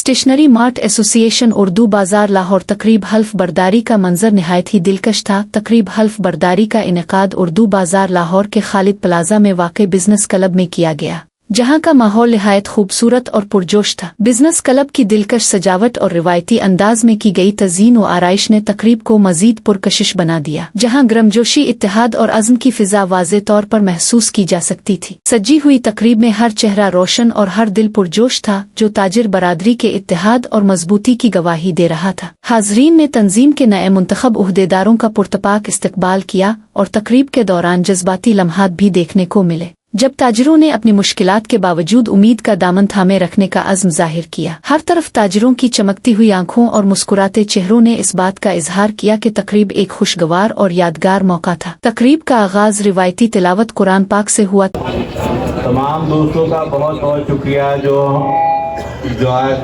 Stationery mart association Urdu बाजार लाहौर तकरीब हल्फ बर्दारी का मंजर नहायत ही दिलकश था। तकरीब हल्फ बर्दारी का इनेकाद उर्दू बाजार लाहौर के खालिद प्लाजा में वाक़ बिजनेस क्लब में किया गया, जहां का माहौल निहायत खूबसूरत और पुरजोश था। बिजनेस क्लब की दिलकश सजावट और रिवायती अंदाज में की गई तज़ीन व आराइश ने तकरीब को मजीद पुरकशिश बना दिया, जहां गर्मजोशी, इत्तेहाद और अज़्म की फिजा वाज़े तौर पर महसूस की जा सकती थी। सजी हुई तकरीब में हर चेहरा रोशन और हर दिल पुरजोश था, जो ताजिर बरादरी के इत्तेहाद और मजबूती की गवाही दे रहा था। हाज़रीन ने तंजीम के नए मुंतखब उहदेदारों का पुरतपाक इस्तकबाल किया और तकरीब के दौरान जज्बाती लम्हात भी देखने को मिले, जब ताजिरों ने अपनी मुश्किलात के बावजूद उम्मीद का दामन थामे रखने का अज़्म जाहिर किया। हर तरफ ताजिरों की चमकती हुई आंखों और मुस्कुराते चेहरों ने इस बात का इजहार किया कि तकरीब एक खुशगवार और यादगार मौका था। तकरीब का आगाज रिवायती तिलावत कुरान पाक से हुआ। तमाम दोस्तों का बहुत बहुत शुक्रिया जो आज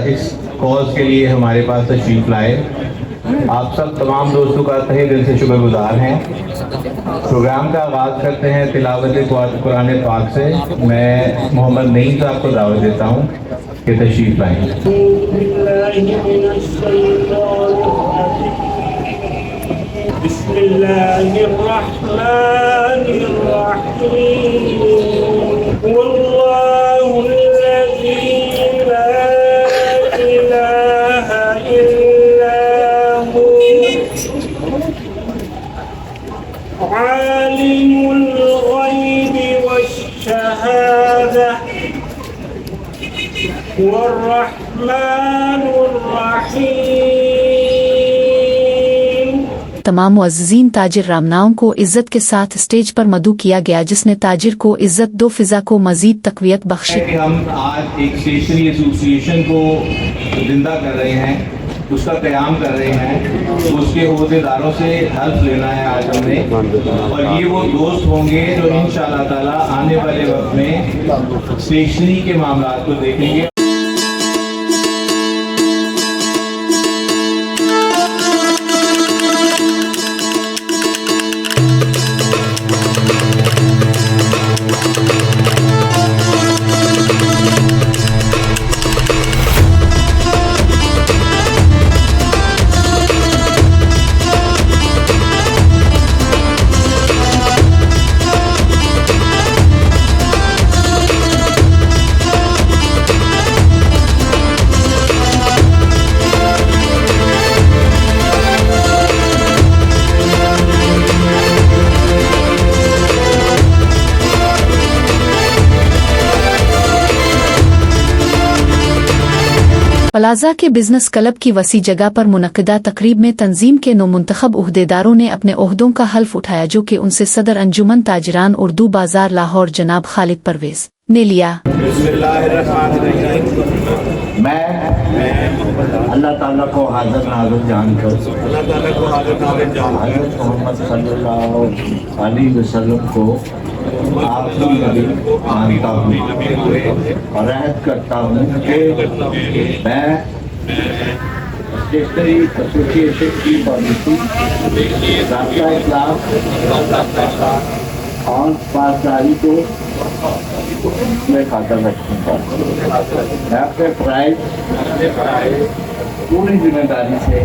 इस कॉज के लिए हमारे पास तशरीफ लाए। आप सब तमाम दोस्तों का तहे दिल से शुक्रगुजार हैं। प्रोग्राम का आगाज़ करते हैं तिलावत कुरान पाक से। मैं मोहम्मद नईम साहब को दावत देता हूँ कि तशरीफ लाएं। आलिमुल गैबि वश्शहादा वर्रहमानुर रहीम। तमाम मुअज़्ज़िज़ीन ताजिर रामनाओं को इज्जत के साथ स्टेज पर मदऊ किया गया, जिसने ताजिर को इज्जत दो फिजा को मजीद तकवीत बख्शी। हम आज एक स्टेशनरी एसोसिएशन को जिंदा कर रहे हैं, उसका क़याम कर रहे हैं, उसके ओहदेदारों से हेल्प लेना है आज हमने। और ये वो दोस्त होंगे जो इंशाअल्लाह ताला आने वाले वक्त में स्टेशनरी के मामलात को देखेंगे। प्लाजा के बिजनेस क्लब की वसी जगह पर मुनक्किदा तकरीब में तंजीम के नौ मुंतखब उहदेदारों ने अपने ओहदों का हल्फ उठाया, जो कि उनसे सदर अंजुमन ताजिरान उर्दू बाजार लाहौर जनाब खालिद परवेज ने लिया। मैं अल्लाह ताला को हाज़िर नाज़िर जानकर हज़रत मोहम्मद सल्लल्लाहु अलैहि वसल्लम को आखिरी नबी मानता हूँ और अहद करता हूँ कि मैं स्टेशनरी एसोसिएशन की पॉलिसी रास्ता इस्लाम और पासदारी को मैं खातर रखूँगा। मैं अपने प्राइज पूरी जिम्मेदारी से,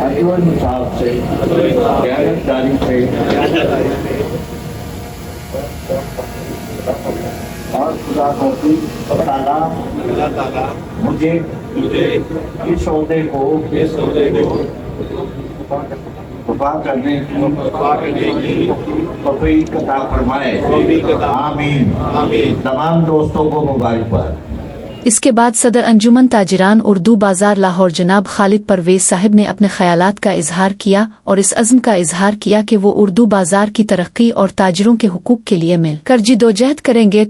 अदल इंसाफ से, दयानतदारी से और खुदा ताला मुझे इस ओहदे को वफा करने की तौफीक अता फरमाए। आमीन। तमाम दोस्तों को मुबारकबाद। इसके बाद सदर अंजुमन ताजिरान उर्दू बाजार लाहौर जनाब खालिद परवेज साहिब ने अपने ख्यालात का इजहार किया और इस अज़्म का इजहार किया कि वो उर्दू बाजार की तरक्की और ताजिरों के हुकूक के लिए मिल कर जिदोजहद करेंगे।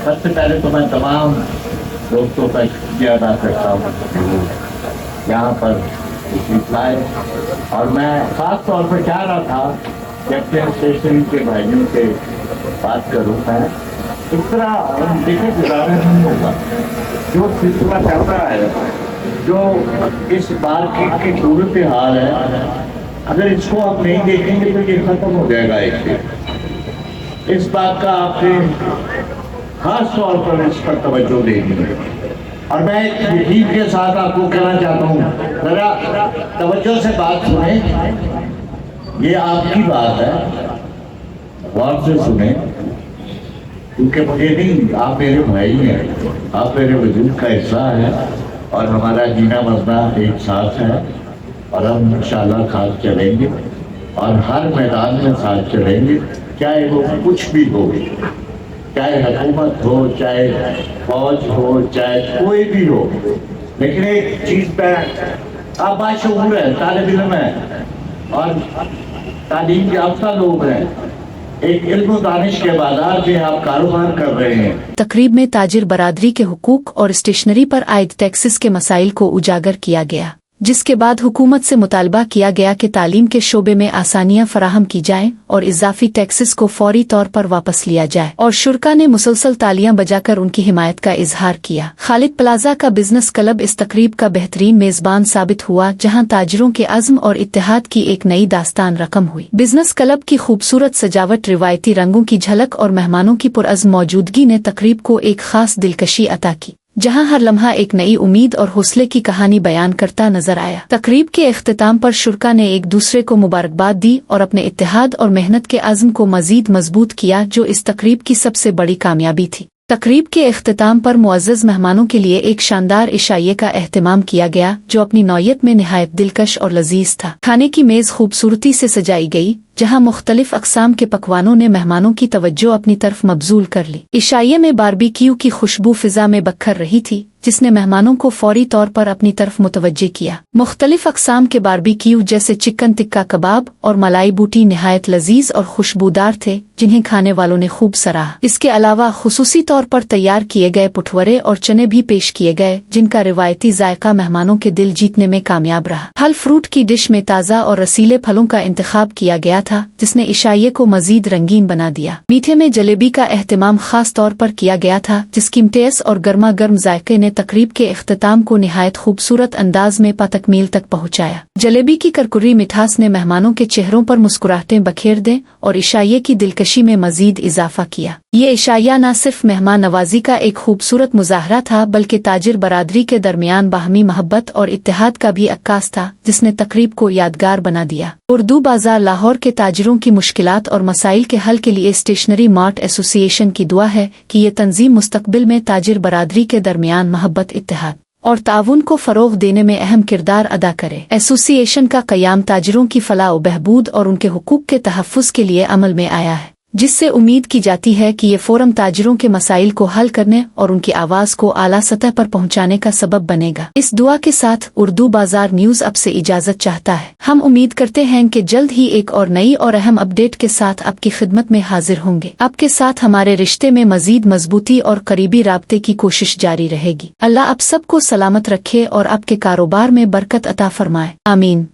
सबसे पहले तो मैं तमाम दोस्तों का शुक्रिया अदा करता हूँ यहाँ पर आए, और मैं खास तौर पर चाह रहा था कि अपने स्टेशन के भाइयों से बात करूँ। मैं इस तरह देखिए गुजारा नहीं होगा, जो सिलसिला चल रहा है, जो इस मार्केट की सूरत हाल है, अगर इसको आप नहीं देखेंगे तो ये खत्म हो जाएगा। एक इस बात का आपसे खास तौर पर इस पर तवज्जो देनी है। और मैं यकीन के साथ आपको कहना चाहता हूँ, जरा तवज्जो से बात सुने, ये आपकी बात है, गौर से सुने, क्योंकि मुझे नहीं, आप मेरे भाई हैं, आप मेरे वजूद का हिस्सा है और हमारा जीना मरना एक साथ है और हम इंशाल्लाह साथ चलेंगे और हर मैदान में साथ चलेंगे, चाहे वो कुछ भी हो, चाहे हुकूमत हो, चाहे फौज हो, चाहे कोई भी हो। लेकिन एक चीज पे आप बाशऊर है, तालिब इल्म है और तालीम याफ्ता लोग हैं, एक इल्म दानिश के बाजार में आप कारोबार कर रहे हैं। तकरीब में ताजिर बरादरी के हुकूक और स्टेशनरी पर आयद टैक्सेस के मसाइल को उजागर किया गया, जिसके बाद हुकूमत से मुतालबा किया गया कि तालीम के शोबे में आसानियां फराहम की जाएं और इजाफी टैक्सेस को फौरी तौर पर वापस लिया जाए। और शुरा ने मुसलसल तालियां बजाकर उनकी हिमायत का इजहार किया। खालिद प्लाजा का बिजनेस क्लब इस तकरीब का बेहतरीन मेजबान साबित हुआ, जहां ताजिरों के अज़्म और इत्तेहाद की एक नई दास्तान रकम हुई। बिजनेस क्लब की खूबसूरत सजावट, रिवायती रंगों की झलक और मेहमानों की पुरअज़्म मौजूदगी ने तकरीब को एक खास दिलकशी अता की, जहां हर लम्हा एक नई उम्मीद और हौसले की कहानी बयान करता नजर आया। तकरीब के इख्तिताम पर शुरा ने एक दूसरे को मुबारकबाद दी और अपने इत्तेहाद और मेहनत के अज़्म को मजीद मजबूत किया, जो इस तकरीब की सबसे बड़ी कामयाबी थी। तकरीब के इख्तिताम पर मुअज़्ज़ज़ मेहमानों के लिए एक शानदार इशाइये का एहतमाम किया गया, जो अपनी नौयत में निहायत दिलकश और लजीज था। खाने की मेज़ खूबसूरती से सजाई गई, जहां मुख्तलिफ अक़साम के पकवानों ने मेहमानों की तवज्जो अपनी तरफ मबजूल कर ली। इशाइये में बारबेक्यू की खुशबू फिजा में बखर रही थी, जिसने मेहमानों को फौरी तौर पर अपनी तरफ मुतवज्जे किया। मुख्तलिफ अक़साम के बारबेक्यू जैसे चिकन टिक्का कबाब और मलाई बूटी निहायत लजीज और खुशबूदार थे, जिन्हें खाने वालों ने खूब सराहा। इसके अलावा खुसूसी तौर पर तैयार किए गए पुठवरे और चने भी पेश किए गए, जिनका रिवायती जायका मेहमानों के दिल जीतने में कामयाब रहा। फल फ्रूट की डिश में ताज़ा और रसीले फलों का इंतखाब किया गया था, जिसने इशाइये को मजीद रंगीन बना दिया। मीठे में जलेबी का एहतमाम खास तौर पर किया गया था, जिसकी तेज और गर्मा गर्म जायके ने तकरीब के इख्तिताम को निहायत खूबसूरत अंदाज में पातकमील तक पहुंचाया। जलेबी की करकुरी मिठास ने मेहमानों के चेहरों पर मुस्कुराहटें बखेर दें और इशाइये की दिलकशी में मजीद इजाफा किया। ये इशाइया न सिर्फ मेहमान नवाजी का एक खूबसूरत मुजाहरा था, बल्कि ताजिर बरादरी के दरमियान बाहमी मोहब्बत और इत्तेहाद का भी अक्कास था, जिसने तकरीब को यादगार बना दिया। उर्दू बाजार लाहौर के ताजिरों की मुश्किलात और मसाइल के हल के लिए स्टेशनरी मार्ट एसोसिएशन की दुआ है कि ये तंजीम मुस्तकबिल में ताजिर बरादरी के दरमियान मोहब्बत, इत्तेहाद और ताउन को फरोग देने में अहम किरदार अदा करे। एसोसिएशन का क़याम ताजिरों की फलाह व बहबूद और उनके हुकूक के तहफ़्फ़ुज़ के लिए अमल में आया है, जिससे उम्मीद की जाती है कि ये फोरम ताजिरों के मसाइल को हल करने और उनकी आवाज़ को आला सतह पर पहुंचाने का सबब बनेगा। इस दुआ के साथ उर्दू बाजार न्यूज़ अब से इजाज़त चाहता है। हम उम्मीद करते हैं कि जल्द ही एक और नई और अहम अपडेट के साथ आपकी खिदमत में हाजिर होंगे। आपके साथ हमारे रिश्ते में मजीद मजबूती और करीबी राब्ते की कोशिश जारी रहेगी। अल्लाह आप सबको सलामत रखे और आपके कारोबार में बरकत अता फरमाए। आमीन।